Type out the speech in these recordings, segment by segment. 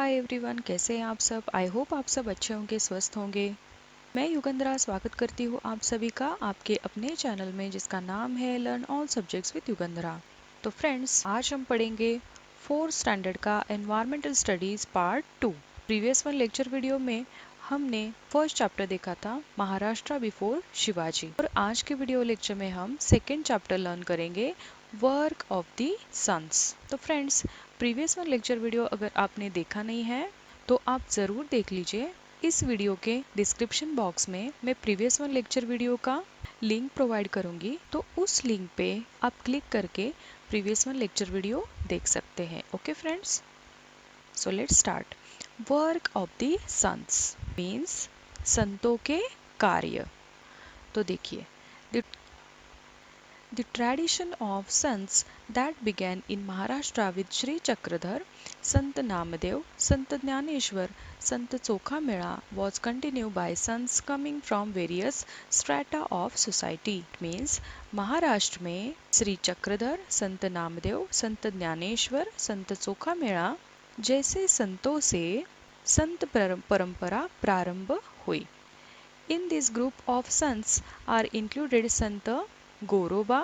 Hi everyone, कैसे हैं आप सब। आई होप आप सब अच्छे होंगे, स्वस्थ होंगे। मैं युगंधरा स्वागत करती हूँ आप सभी का आपके अपने चैनल में जिसका नाम है learn all subjects with Yugandhara. तो फ्रेंड्स, आज हम पढ़ेंगे 4th स्टैंडर्ड का environmental studies part 2। Previous one lecture video में हमने फर्स्ट चैप्टर देखा था, महाराष्ट्र बिफोर शिवाजी, और आज के वीडियो लेक्चर में हम सेकेंड चैप्टर लर्न करेंगे, वर्क ऑफ द सन्स। तो friends, previous one lecture video अगर आपने देखा नहीं है तो आप ज़रूर देख लीजिए। इस वीडियो के डिस्क्रिप्शन बॉक्स में मैं प्रीवियस वन लेक्चर वीडियो का लिंक प्रोवाइड करूंगी, तो उस लिंक पे आप क्लिक करके प्रीवियस वन लेक्चर वीडियो देख सकते हैं। Okay friends, so let's start. Work of the saints means संतों के कार्य। तो देखिए, the tradition of sons that began in Maharashtra with Sri Chakradhar, Sant Namadev, Sant Jnaneshwar, Sant Chokhamela was continued by sons coming from various strata of society. It means Maharashtra में श्री चक्रधर, संत नामदेव, संत ज्ञानेश्वर, संत चोखामेला जैसे संतों से संत परंपरा प्रारंभ हुई। In this group of sons are included Sant गोरोबा,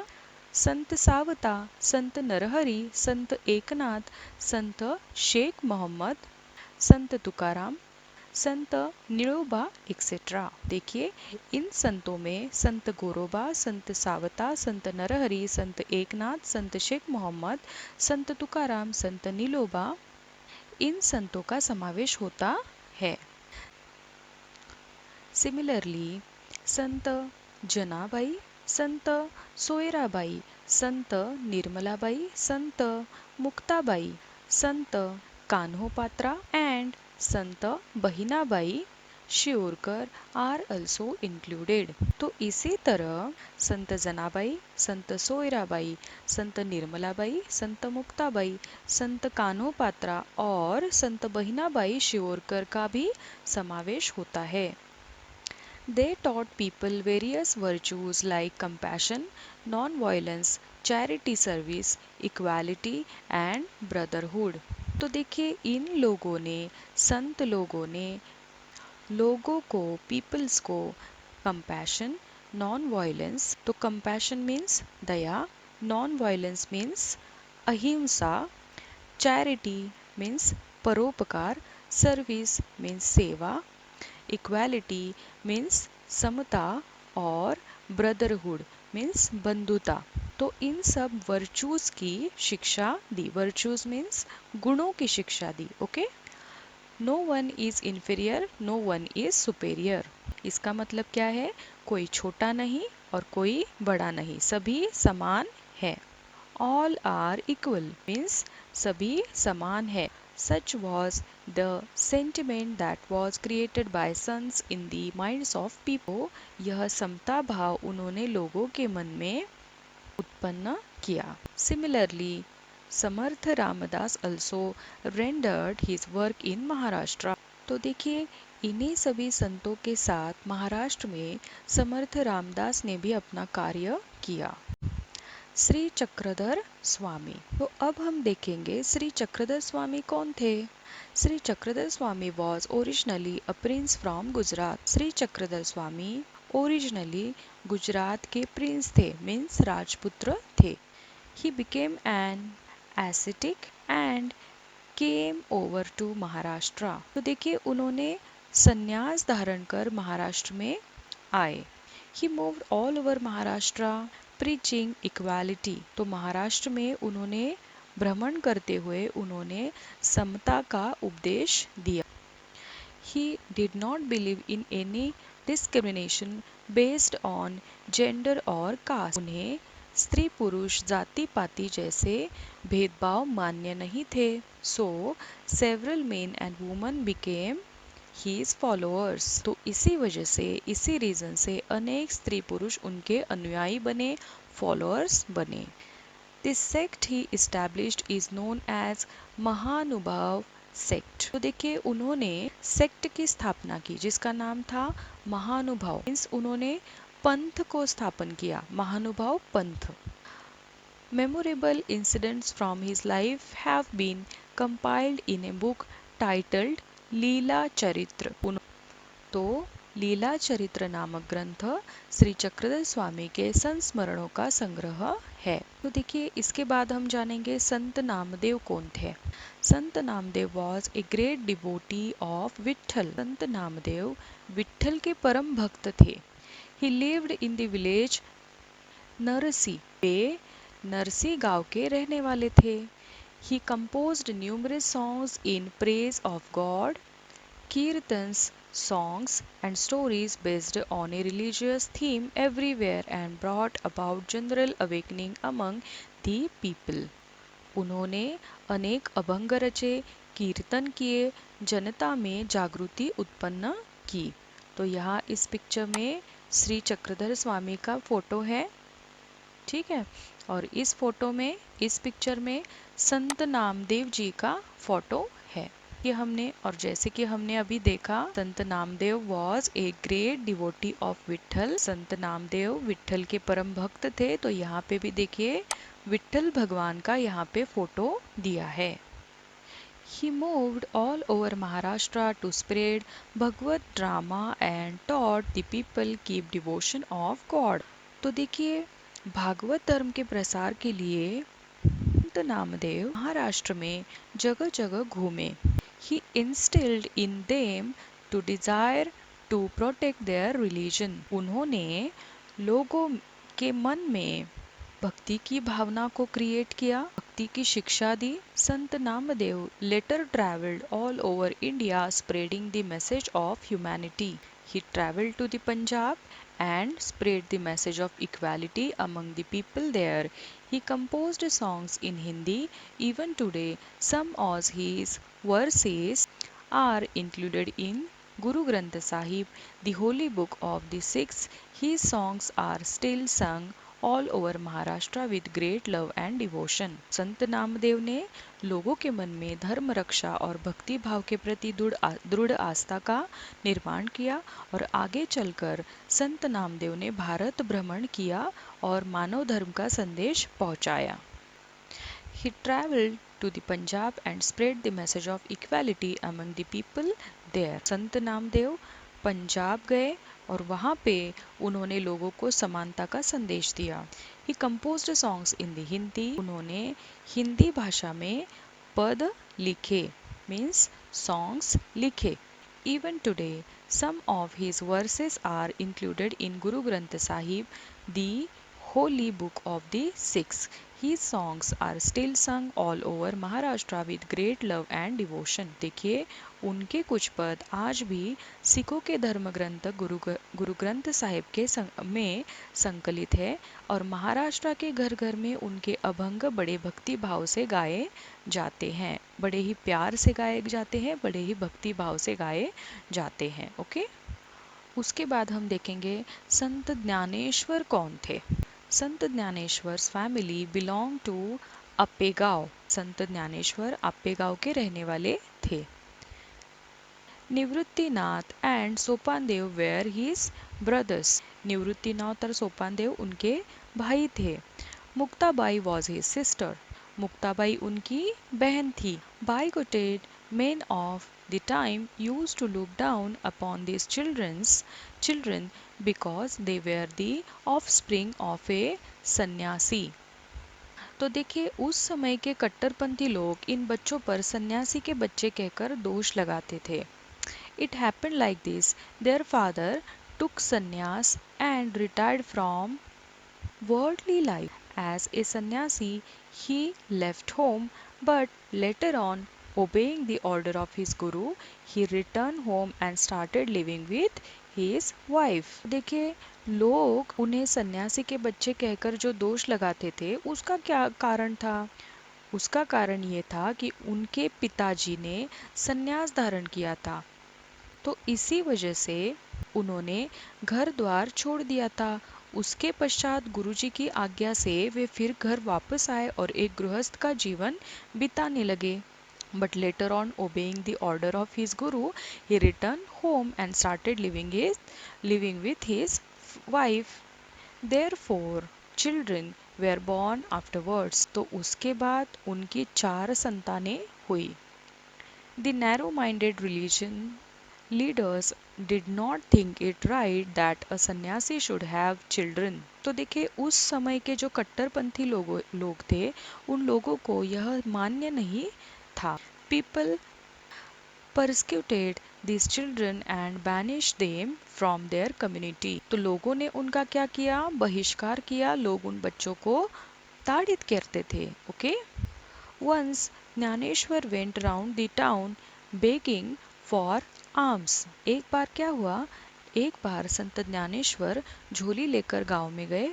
संत सावता, संत नरहरी, संत एकनाथ, संत शेख मोहम्मद, संत तुकाराम, संत Niloba etcetera. देखिए, इन संतों में संत गोरोबा, संत सावता, संत नरहरी, संत एकनाथ, संत शेख मोहम्मद, संत तुकाराम, संत नीलोबा, इन संतों का समावेश होता है। Similarly Sant Janabai, Sant Soyarabai, Sant Nirmalabai, Sant Muktabai, Sant Kanhopatra and Sant Bahinabai शिवोरकर are also included। तो इसी तरह संत जनाबाई, संत सोयराबाई, संत निर्मलाबाई, संत मुक्ताबाई, संत कान्होपात्रा और संत बहिनाबाई शिवोरकर का भी समावेश होता है। They taught people various virtues like compassion, non-violence, charity service, equality and brotherhood। तो देखिए, इन लोगों ने, संत लोगों ने लोगों को, पीपल्स को कंपैशन, नॉन वायलेंस, तो कंपैशन मीन्स दया, नॉन वायलेंस मीन्स अहिंसा, चैरिटी मीन्स परोपकार, सर्विस मीन्स सेवा, इक्वालिटी मीन्स समता और ब्रदरहुड मीन्स बंधुता। तो इन सब वर्चूज की शिक्षा दी। वर्चूज मीन्स गुणों की शिक्षा दी। Okay, no one is inferior, no one is superior. इसका मतलब क्या है? कोई छोटा नहीं और कोई बड़ा नहीं, सभी समान है। ऑल आर इक्वल मीन्स सभी समान है। Such was the sentiment that was created by sons in the minds of people। यह समता भाव उन्होंने लोगों के मन में उत्पन्न किया। Similarly, Samarth Ramdas also rendered his work in Maharashtra। तो देखिए, इन्हीं सभी संतों के साथ महाराष्ट्र में समर्थ रामदास ने भी अपना कार्य किया। श्री चक्रधर स्वामी। तो अब हम देखेंगे श्री चक्रधर स्वामी कौन थे। Shri Chakradhar Swami was originally a prince from Gujarat. Shri Chakradhar Swami originally Gujarat के प्रिंस थे, मीन्स राजपुत्र थे। He became an ascetic and came over to Maharashtra. तो देखिए, उन्होंने संन्यास धारण कर महाराष्ट्र में आए। He moved all over Maharashtra preaching equality. तो महाराष्ट्र में उन्होंने भ्रमण करते हुए उन्होंने समता का उपदेश दिया। He did not believe in any discrimination based on gender और caste। उन्हें स्त्री पुरुष जाति पाति जैसे भेदभाव मान्य नहीं थे। So several men and women became his followers। तो इसी वजह से, इसी रीजन से अनेक स्त्री पुरुष उनके अनुयायी बने, फॉलोअर्स बने। This sect he established is known as महानुभाव सेक्ट। तो देखिए, उन्होंने सेक्ट की स्थापना की जिसका नाम था महानुभाव, मीन्स उन्होंने पंथ को स्थापन किया, महानुभाव पंथ। Memorable incidents from his life have been compiled in a book titled Lila Charitra. तो लीला चरित्र नामक ग्रंथ श्री चक्रधर स्वामी के संस्मरणों का संग्रह है। तो देखिए इसके बाद हम जानेंगे संत नामदेव कौन थे। Sant Namdev was a great devotee of Vitthal. Sant Namdev Vitthal के परम भक्त थे। He lived in the village Narsi. वे नरसी गांव के रहने वाले थे। ही composed numerous songs in praise of God, kirtans, songs and stories based on a religious theme everywhere and brought about general awakening among the people. उन्होंने अनेक अभंग रचे, कीर्तन किए, जनता में जागृति उत्पन्न की। तो यहाँ इस पिक्चर में श्री चक्रधर स्वामी का फोटो है, ठीक है। और इस फोटो में, इस पिक्चर में संत नामदेव जी का फोटो है। ये हमने, और जैसे कि हमने अभी देखा, Sant Namdev was a great devotee of Vitthal. Sant Namdev Vitthal के परम भक्त थे। तो यहाँ पे भी देखिए विठल भगवान का यहाँ पे फोटो दिया है। He moved all over Maharashtra to spread Bhagavad drama and taught the people keep devotion of God. तो देखिए भागवत धर्म के प्रसार के लिए संत नामदेव महाराष्ट्र में जगह जगह घूमे। He instilled in them to desire to protect their religion. उन्होंने लोगों के मन में भक्ति की भावना को क्रिएट किया, भक्ति की शिक्षा दी। Sant Namdev later travelled all over India spreading the message of humanity. He traveled to the Punjab and spread the message of equality among the people there. He composed songs in Hindi. Even today, some of his verses are included in Guru Granth Sahib, the holy book of the Sikhs. His songs are still sung all over Maharashtra with great love and devotion. संत नामदेव ने लोगों के मन में धर्म रक्षा और भक्ति भाव के प्रति दृढ़ आस्था का निर्माण किया और आगे चलकर संत नामदेव ने भारत भ्रमण किया और मानव धर्म का संदेश पहुंचाया। He traveled to the Punjab and spread the message of equality among the people there. संत नामदेव पंजाब गए और वहाँ पे उन्होंने लोगों को समानता का संदेश दिया। He composed songs in the Hindi. उन्होंने हिंदी भाषा में पद लिखे, means songs लिखे। Even today, some of his verses are included in Guru Granth Sahib, the holy book of the Sikhs. His songs are still sung all over Maharashtra with great love and devotion. देखिए उनके कुछ पद आज भी सिखों के धर्म ग्रंथ गुरु ग्रंथ साहिब के में संकलित है और महाराष्ट्र के घर घर में उनके अभंग बड़े भक्ति भाव से गाए जाते हैं, बड़े ही प्यार से गाए जाते हैं, बड़े ही भक्ति भाव से गाए जाते हैं। ओके, उसके बाद हम देखेंगे संत ज्ञानेश्वर कौन थे। Sant Dnyaneshwar family belong to Apegaon. Sant Dnyaneshwar Apegaon के रहने वाले थे। Nivruttinath and Sopandev were his brothers. Nivruttinath और सोपानदेव उनके भाई थे। Muktabai was his sister. Muktabai उनकी बहन थी। Bigoted men of the time used to look down upon these children because they were the offspring of a सन्यासी। तो देखिए उस समय के कट्टरपंथी लोग इन बच्चों पर सन्यासी के बच्चे कहकर दोष लगाते थे। It happened like this. Their father took sannyas and retired from worldly life. As a sannyasi, he left home, but later on, obeying the order of his guru, he returned home and started living with his wife. देखिए लोग उन्हें सन्यासी के बच्चे कहकर जो दोष लगाते थे उसका क्या कारण था? उसका कारण ये था कि उनके पिताजी ने सन्यास धारण किया था, तो इसी वजह से उन्होंने घर द्वार छोड़ दिया था। उसके पश्चात गुरुजी की आज्ञा से वे फिर घर वापस आए और एक गृहस्थ का जीवन बिताने लगे। But later on, obeying the order of his guru, he returned home and started living with his wife. Therefore, children were born afterwards. तो उसके बाद उनकी 4 संतानें हुई। The narrow-minded religion leaders did not think it right that a sannyasi should have children. तो देखिए उस समय के जो कट्टरपंथी लोग थे उन लोगों को यह मान्य नहीं था. People persecuted these children and banished them from their community. तो लोगों ने उनका क्या किया, बहिष्कार किया. लोग उन बच्चों को ताड़ित करते थे. Okay. Once Jnaneshwar went round the town begging for alms. एक बार क्या हुआ, एक बार संत ज्ञानेश्वर झोली लेकर गांव में गए.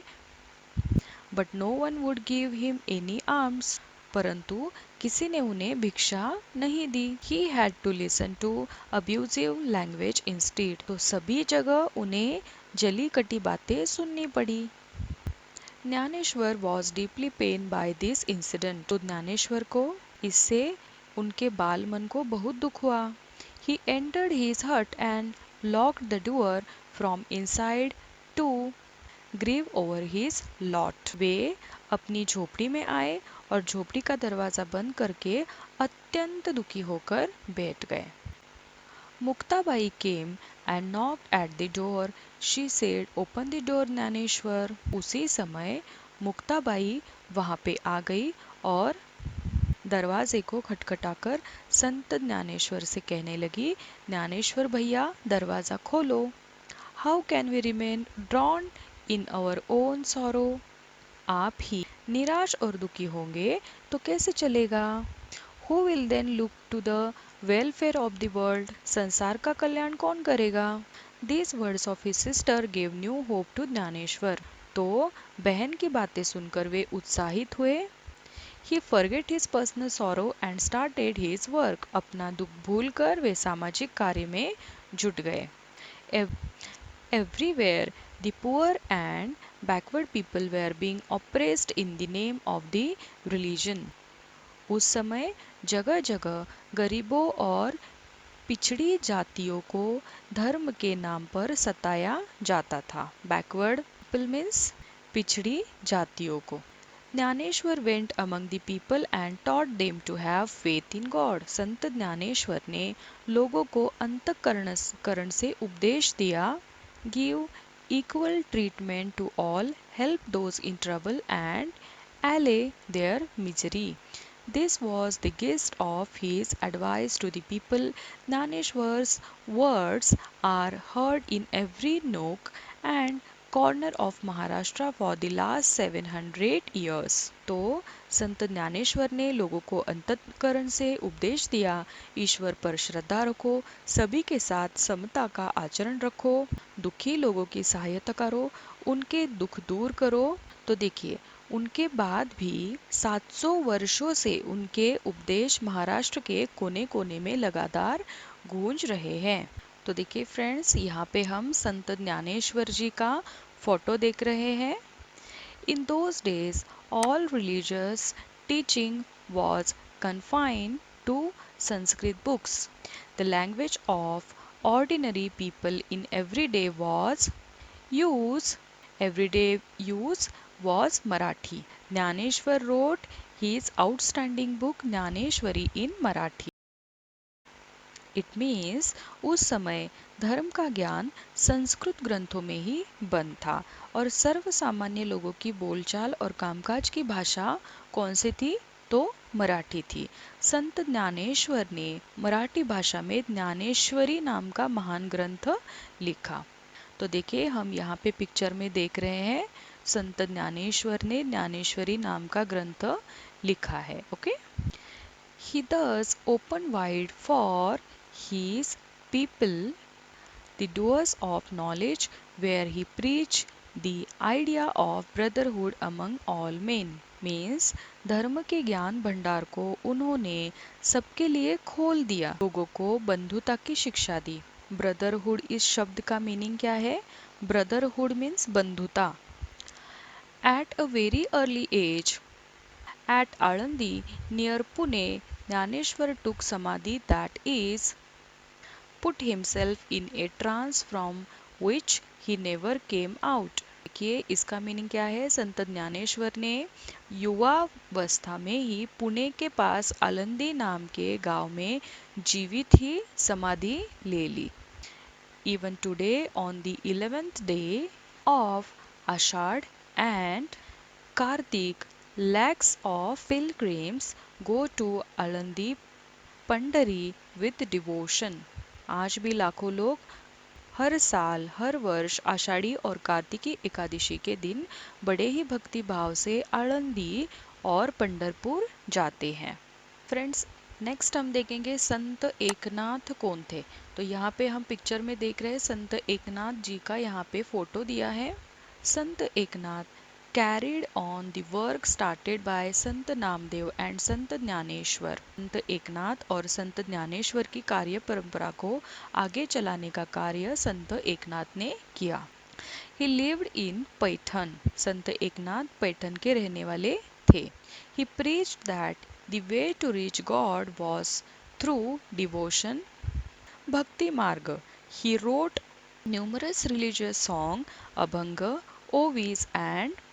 But no one would give him any alms. परंतु किसी ने उन्हें भिक्षा नहीं दी. He had to listen to abusive language instead. तो सभी जगह उन्हें जली कटी बातें सुननी पड़ी. Dnyaneshwar was deeply pained by this incident. तो ज्ञानेश्वर को इससे उनके बाल मन को बहुत दुख हुआ. He entered his hut and locked the door from inside to grieve over his lot. वे अपनी झोपड़ी में आए और झोपड़ी का दरवाजा बंद करके अत्यंत दुखी होकर बैठ गए. Muktabai came and knocked at the door. She said, "Open the door, Dnyaneshwar." उसी समय मुक्ताबाई वहाँ पे आ गई और दरवाजे को खटखटाकर संत ज्ञानेश्वर से कहने लगी, ज्ञानेश्वर भैया दरवाजा खोलो. How can we remain drowned in our own sorrow? आप ही निराश और दुखी होंगे तो कैसे चलेगा. Who will then look to the welfare of the world? संसार का कल्याण कौन करेगा. These words of his sister gave new hope to Dnyaneshwar. तो बहन की बातें सुनकर वे उत्साहित हुए. He forget his personal sorrow and started his work. अपना दुख भूलकर वे सामाजिक कार्य में जुट गए. Everywhere the poor and backward people were being oppressed in the name of the religion. उस समय जगह जगह गरीबों और पिछड़ी जातियों को धर्म के नाम पर सताया जाता था. बैकवर्ड पीपल मीन्स पिछड़ी जातियों को. Dnyaneshwar went among the people and taught them to have faith in god. Sant Dnyaneshwar ने लोगों को अंतःकरण से उपदेश दिया. Give equal treatment to all, help those in trouble and allay their misery. This was the gist of his advice to the people. Jnaneshwar's words are heard in every nook and corner of Maharashtra for the last 700 years. तो संत ज्ञानेश्वर ने लोगों को अंतःकरण से उपदेश दिया, ईश्वर पर श्रद्धा रखो, सभी के साथ समता का आचरण रखो, दुखी लोगों की सहायता करो, उनके दुख दूर करो. तो देखिए उनके बाद भी 700 वर्षों से उनके उपदेश महाराष्ट्र के कोने कोने में लगातार गूंज रहे हैं. तो देखिए फ्रेंड्स यहाँ पे हम संत ज्ञानेश्वर जी का फोटो देख रहे हैं. In those days all religious teaching was confined to Sanskrit books. The language of ordinary people in everyday use was Marathi. Jnaneshwar wrote his outstanding book Jnaneshwari in Marathi. It means उस समय धर्म का ज्ञान संस्कृत ग्रंथों में ही बंद था और सर्व सामान्य लोगों की बोलचाल और कामकाज की भाषा कौन सी थी, तो मराठी थी. संत ज्ञानेश्वर ने मराठी भाषा में ज्ञानेश्वरी नाम का महान ग्रंथ लिखा. तो देखिए हम यहाँ पे पिक्चर में देख रहे हैं संत ज्ञानेश्वर ने ज्ञानेश्वरी नाम का ग्रंथ लिखा है. Okay. He thus opened wide for his people the doors of knowledge, where he preached the idea of brotherhood among all men. Means धर्म के ज्ञान भंडार को उन्होंने सबके लिए खोल दिया, लोगों को बंधुता की शिक्षा दी. ब्रदरहुड इस शब्द का मीनिंग क्या है. ब्रदरहुड मीन्स बंधुता. At a very early age, at Alandi near Pune, Jnaneshwar took samadhi, that is, put himself in a trance from which he never came out. देखिए इसका मीनिंग क्या है। संत ज्ञानेश्वर ने युवावस्था में ही पुणे के पास आलंदी नाम के गांव में जीवित ही समाधि ले ली। Even today, on the 11th day of Ashad and Kartik, lakhs of pilgrims go to Alandi Pandari with devotion. आज भी लाखों लोग हर साल हर वर्ष आषाढ़ी और कार्तिकी एकादशी के दिन बड़े ही भक्ति भाव से आळंदी और पंढरपुर जाते हैं। फ्रेंड्स, नेक्स्ट हम देखेंगे संत एकनाथ कौन थे। तो यहाँ पे हम पिक्चर में देख रहे हैं संत एकनाथ जी का यहाँ पे फोटो दिया है। संत Eknath carried on the work started by Sant Namdev and संत ज्ञानेश्वर। संत एकनाथ और संत ज्ञानेश्वर की कार्य परंपरा को आगे चलाने का कार्य संत एकनाथ ने किया। He lived in Paithan. संत एकनाथ पैठन के रहने वाले थे। He preached that the way to reach God was through devotion, bhakti marg. He wrote numerous religious songs, abhanga, ovis and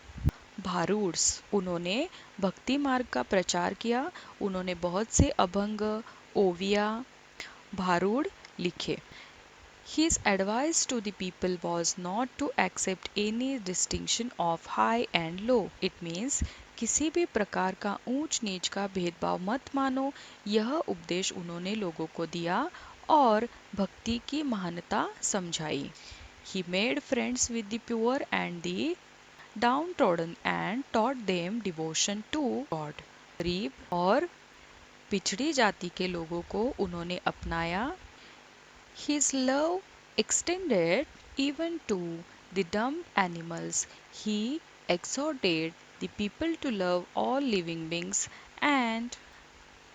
भारूड्स। उन्होंने भक्ति मार्ग का प्रचार किया। उन्होंने बहुत से अभंग, ओविया, भारूड लिखे। His advice to the people was not to accept any distinction of high and low. It means किसी भी प्रकार का ऊंच नीच का भेदभाव मत मानो। यह उपदेश उन्होंने लोगों को दिया और भक्ति की महानता समझाई। He made friends with the poor and the downtrodden and taught them devotion to God. गरीब और पिछड़ी जाति के लोगों को उन्होंने अपनाया। His love extended even to the dumb animals. He exhorted the people to love all living beings and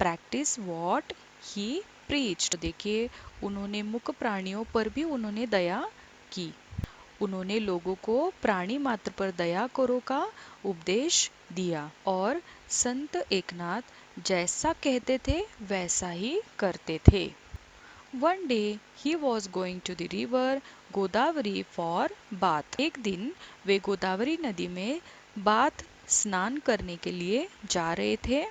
practice what he preached. देखिए उन्होंने मूक प्राणियों पर भी उन्होंने दया की। उन्होंने लोगों को प्राणी मात्र पर दया करो का उपदेश दिया और संत एकनाथ जैसा कहते थे वैसा ही करते थे। One day he was going to the river Godavari for bath. एक दिन वे गोदावरी नदी में बाथ स्नान करने के लिए जा रहे थे।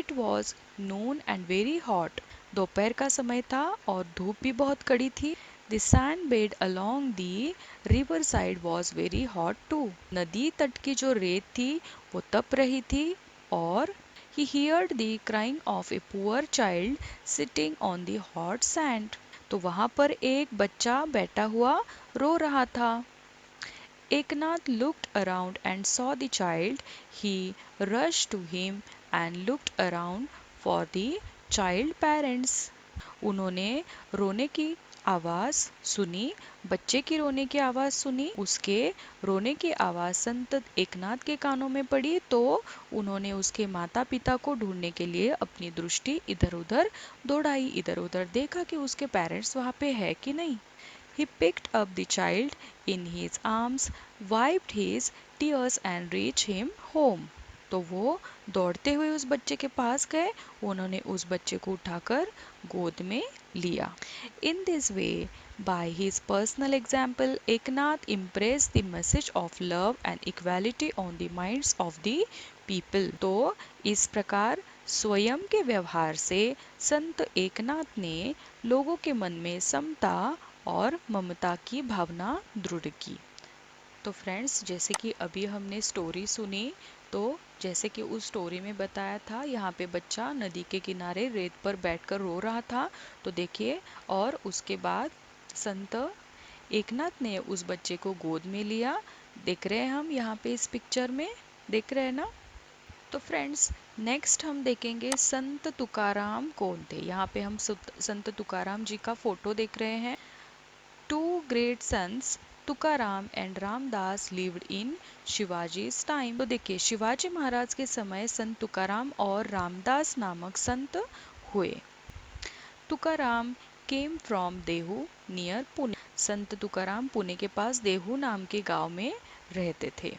It was noon and very hot. दोपहर का समय था और धूप भी बहुत कड़ी थी। The sand bed along the river side was very hot too. नदी तट की जो रेत थी वो तप रही थी और he heard the crying of a poor child sitting on the hot sand. तो वहां पर एक बच्चा बैठा हुआ रो रहा था। Eknath looked around and saw the child. He rushed to him and looked around for the child parents. उन्होंने रोने की आवाज सुनी, बच्चे की रोने की आवाज सुनी। उसके रोने की आवाज संत एकनाथ के कानों में पड़ी तो उन्होंने उसके माता पिता को ढूंढने के लिए अपनी दृष्टि इधर उधर दौड़ाई। इधर उधर देखा कि उसके पेरेंट्स वहाँ पे है कि नहीं। He picked up the child in his arms, wiped his tears and reached him home. तो वो दौड़ते हुए उस बच्चे के पास गए। उन्होंने उस बच्चे को उठाकर गोद में लिया। In this way, by his personal example, Eknath impressed the message of love and equality on the minds of the people. तो इस प्रकार स्वयं के व्यवहार से संत एकनाथ ने लोगों के मन में समता और ममता की भावना दृढ़ की। तो फ्रेंड्स, जैसे कि अभी हमने स्टोरी सुनी, तो जैसे कि उस स्टोरी में बताया था, यहाँ पे बच्चा नदी के किनारे रेत पर बैठकर रो रहा था। तो देखिए, और उसके बाद संत एकनाथ ने उस बच्चे को गोद में लिया। देख रहे हैं हम यहाँ पे इस पिक्चर में, देख रहे हैं ना। तो फ्रेंड्स, नेक्स्ट हम देखेंगे संत तुकाराम कौन थे। यहाँ पे हम संत तुकाराम जी का फोटो देख रहे हैं। Two great saints Tukaram and Ramdas lived in Shivaji's time. तो देखिए, शिवाजी महाराज के समय संत तुकाराम और रामदास नामक संत हुए। Tukaram came from Dehu near Pune. संत तुकाराम पुणे के पास देहू नाम के गांव में रहते थे।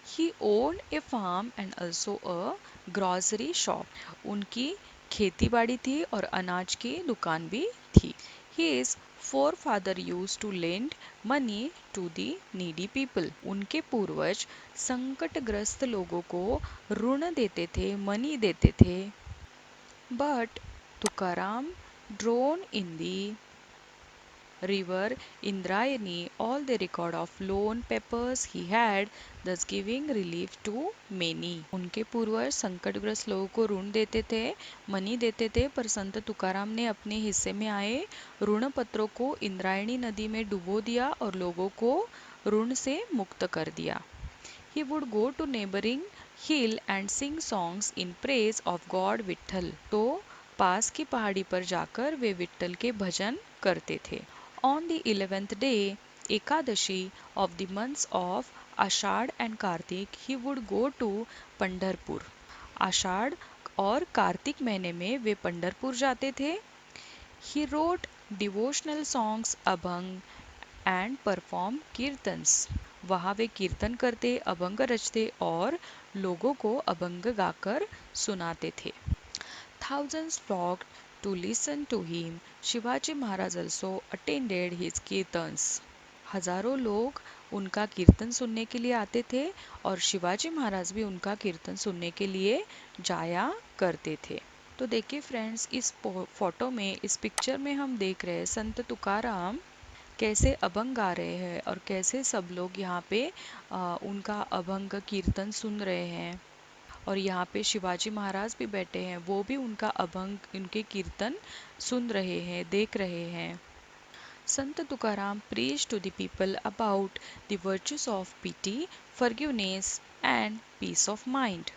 He owned a farm and also a grocery shop. उनकी खेती बाड़ी थी और अनाज की दुकान भी थी। His forefather used to lend money to the needy people. उनके पूर्वज संकटग्रस्त लोगों को ऋण देते थे, मनी देते थे. But Tukaram drowned in the river Indrayani all the record of loan papers he had, thus giving relief to many. उनके पूर्वज संकटग्रस्त लोगों को ऋण देते थे, मनी देते थे, पर संत तुकाराम ने अपने हिस्से में आए ऋण पत्रों को इंद्रायणी नदी में डुबो दिया और लोगों को ऋण से मुक्त कर दिया. He would go to neighboring hill and sing songs in praise of God Vitthal. तो पास की पहाड़ी पर जाकर वे विट्ठल के भजन करते थे. On the 11th day, Ekadashi of the months of Ashad and Kartik, he would go to Pandharpur. आषाढ़ और कार्तिक महीने में वे पंढरपुर जाते थे. He wrote devotional songs, abhang and performed kirtans. वहाँ वे कीर्तन करते, अभंग रचते और लोगों को अभंग गाकर सुनाते थे. Thousands flocked to listen to him. Shivaji Maharaj also attended his kirtans. हजारों लोग उनका कीर्तन सुनने के लिए आते थे और शिवाजी महाराज भी उनका कीर्तन सुनने के लिए जाया करते थे. तो देखिए फ्रेंड्स, इस फोटो में, इस पिक्चर में हम देख रहे हैं संत तुकाराम कैसे अभंग गा रहे हैं और कैसे सब लोग यहाँ पे उनका अभंग कीर्तन सुन रहे हैं. और यहाँ पे शिवाजी महाराज भी बैठे हैं, वो भी उनका अभंग, उनके कीर्तन सुन रहे हैं, देख रहे हैं. संत Tukaram preached to the people about the virtues of pity, forgiveness and peace of mind.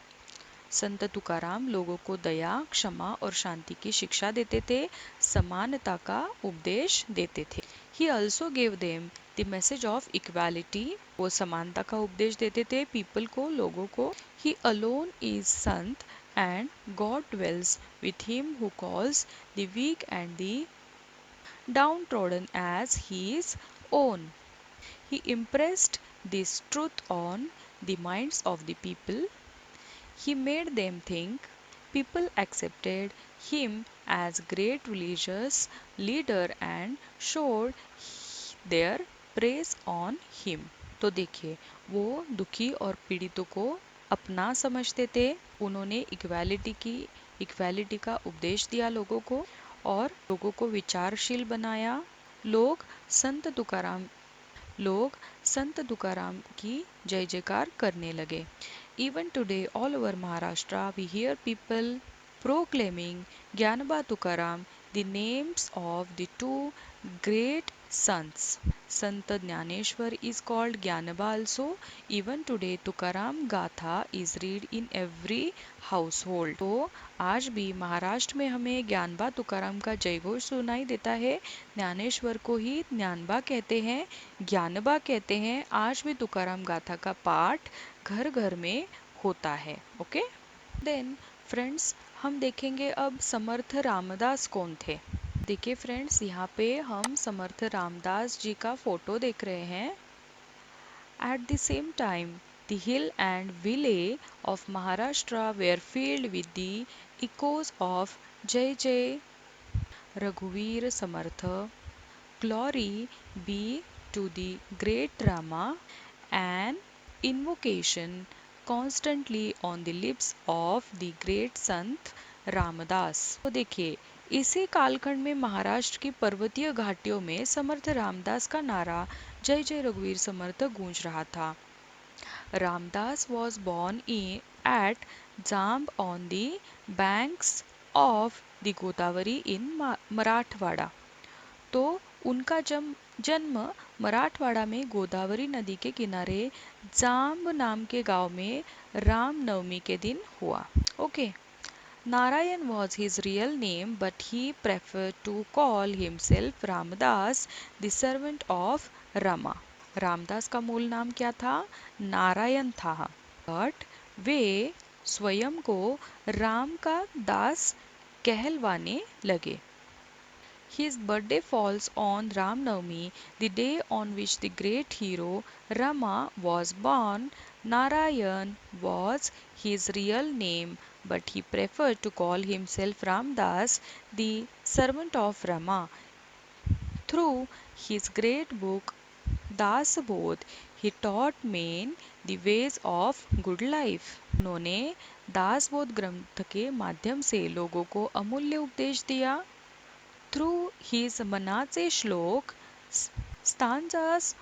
संत तुकाराम लोगों को दया, क्षमा और शांति की शिक्षा देते थे, समानता का उपदेश देते थे. He also gave them the message of equality. वो समानता का उपदेश देते थे people को, लोगों को. He alone is Sant and God dwells with him who calls the weak and the downtrodden as his own. He impressed this truth on the minds of the people. He made them think. People accepted him as great religious leader and showed their praise on him. तो देखिए, वो दुखी और पीड़ितों को अपना समझते थे. उन्होंने इक्वालिटी का उपदेश दिया लोगों को और लोगों को विचारशील बनाया. लोग संत तुकाराम की जय जयकार करने लगे. Even today all over Maharashtra we hear people proclaiming Gyanaba Tukaram, the names of the two great sons. Sant Jnaneshwar is called Gyanaba also. Even today Tukaram Gatha is read in every household. तो आज भी महाराष्ट्र में हमें ज्ञानबा तुकाराम का जयघोष सुनाई देता है. ज्ञानेश्वर को ही ज्ञानबा कहते हैं, ज्ञानबा कहते हैं. आज भी तुकाराम गाथा का पाठ घर घर में होता है. ओके, देन फ्रेंड्स, हम देखेंगे अब समर्थ रामदास कौन थे. देखिए फ्रेंड्स, यहाँ पे हम समर्थ रामदास जी का फोटो देख रहे हैं. At the same time the hill and vale of Maharashtra were filled with the echoes of Jai Jai रघुवीर समर्थ. Glory be to the great Rama, an invocation constantly on the lips of the great Sant Ramdas. तो देखिए, इसी कालखंड में महाराष्ट्र की पर्वतीय घाटियों में समर्थ रामदास का नारा जय जय रघुवीर समर्थ गूंज रहा था. Ramdas was born at Jamb on the banks of the Godavari in Marathwada. तो उनका जन्म मराठवाड़ा में गोदावरी नदी के किनारे जाम्ब नाम के गांव में रामनवमी के दिन हुआ. Okay. Narayan was his real name, but he preferred to call himself Ramdas, the servant of Rama. Ramdas का मूल नाम क्या था? नारायण था. बट वे स्वयं को राम का दास कहलवाने लगे. His birthday falls on Ram Navami, the day on which the great hero Rama was born. Narayan was his real name, but he preferred to call himself Ramdas, the servant of Rama. Through his great book Dasbodh he taught men the ways of good life. उन्होंने दासबोध ग्रंथ के माध्यम से लोगों को अमूल्य उपदेश दिया. Through his मनाचे श्लोक stanzas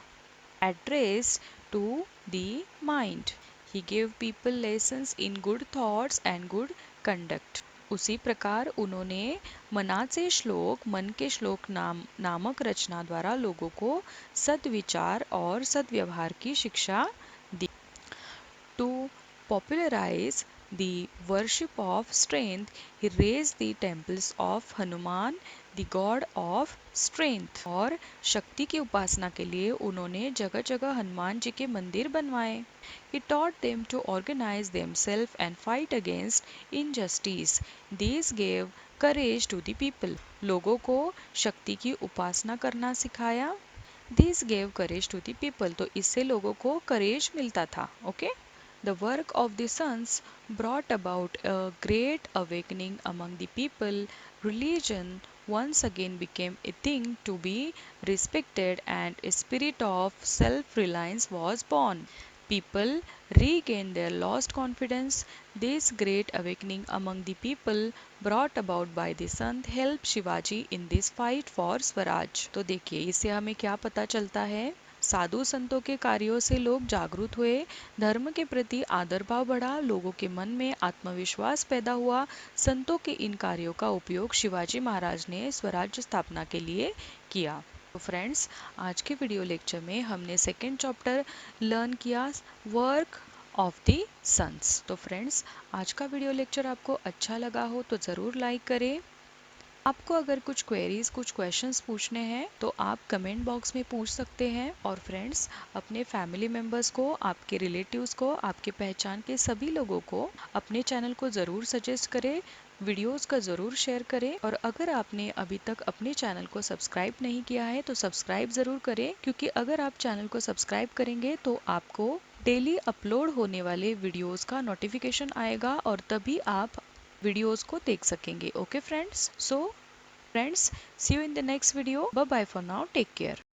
addressed to the mind. He gave people lessons in good thoughts and good conduct. उसी प्रकार उन्होंने मनाचे श्लोक मन के श्लोक नामक रचना द्वारा लोगों को सद्विचार और सद्व्यवहार की शिक्षा दी. To popularize the worship of strength, he raised the temples of Hanuman, the god of strength. और शक्ति की उपासना के लिए उन्होंने जगह जगह हनुमान जी के मंदिर बनवाए. He taught them to organize themselves and fight against injustice. These gave courage to the people. लोगों को शक्ति की उपासना करना सिखाया. These gave courage to the people. तो इससे लोगों को courage मिलता था. Okay? The work of the sons brought about a great awakening among the people. Religion once again became a thing to be respected and a spirit of self-reliance was born. People regained their lost confidence. This great awakening among the people brought about by the Sant helped Shivaji in this fight for Swaraj. तो देखिए इससे हमें क्या पता चलता है. साधु संतों के कार्यों से लोग जागरूक हुए, धर्म के प्रति आदर भाव बढ़ा, लोगों के मन में आत्मविश्वास पैदा हुआ. संतों के इन कार्यों का उपयोग शिवाजी महाराज ने स्वराज्य स्थापना के लिए किया. तो फ्रेंड्स, आज के वीडियो लेक्चर में हमने सेकेंड चैप्टर लर्न किया, वर्क ऑफ द सन्स. तो फ्रेंड्स, आज का वीडियो लेक्चर आपको अच्छा लगा हो तो ज़रूर लाइक करें. आपको अगर कुछ क्वेरीज कुछ क्वेश्चंस पूछने हैं तो आप कमेंट बॉक्स में पूछ सकते हैं. और फ्रेंड्स, अपने फैमिली मेम्बर्स को, आपके रिलेटिव्स को, आपके पहचान के सभी लोगों को अपने चैनल को ज़रूर सजेस्ट करें, वीडियोस का ज़रूर शेयर करें. और अगर आपने अभी तक अपने चैनल को सब्सक्राइब नहीं किया है तो सब्सक्राइब ज़रूर करें, क्योंकि अगर आप चैनल को सब्सक्राइब करेंगे तो आपको डेली अपलोड होने वाले वीडियोस का नोटिफिकेशन आएगा और तभी आप वीडियोस को देख सकेंगे. Okay friends, so friends, see you in the next video. Bye bye for now. Take care.